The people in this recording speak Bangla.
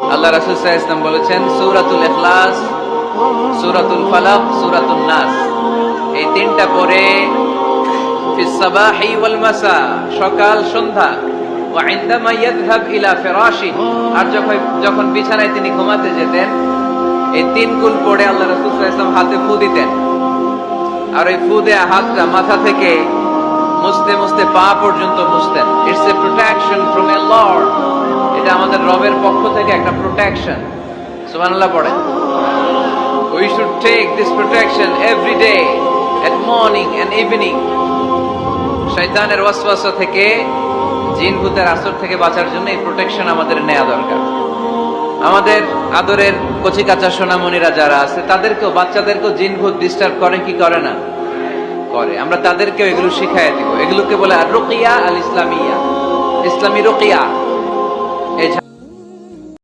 আল্লাহ রাসূল সাল্লাল্লাহু আলাইহি ওয়াসাল্লাম বলেছেন, সূরাতুল ইখলাস, সূরাতুল ফালাক, সূরাতুন নাস, এই তিনটা পড়ে ফিস সাবাহি ওয়াল মাসা, সকাল সন্ধ্যা, ওয়া ইনদামা ইয়াযহাব ইলা ফিরাশি, আর যখন বিছানায় তিনি ঘুমাতে যেতেন এই তিন কুল পড়ে আল্লাহ রাসূল সাল্লাল্লাহু আলাইহি ওয়াসাল্লাম হাতে ফু দিতেন। আর ওই ফু দেয়া হাতটা মাথা থেকে মুছতে মুছতে পা পর্যন্ত মুছতেন। It's a protection from a lord, এটা আমাদের রবের পক্ষ থেকে একটা প্রোটেকশন। সুবহানাল্লাহ পড়েন। We should take this protection every day at morning and evening. শয়তানের ওয়াসওয়াসা থেকে, জিন ভূতের আসর থেকে বাঁচার জন্য এই প্রোটেকশন আমাদের নেওয়া দরকার। আমাদের আদরের কচি কাঁচা সোনামণিরা যারা আছে তাদেরকেও, বাচ্চাদেরকেও জিন ভূত ডিস্টার্ব করে কি করে না? করে। আমরা তাদেরকেও এগুলো শিখাইয়া দিব। এগুলোকে বলে আর রুকিয়া আল ইসলামিয়া, ইসলামী রুকিয়া।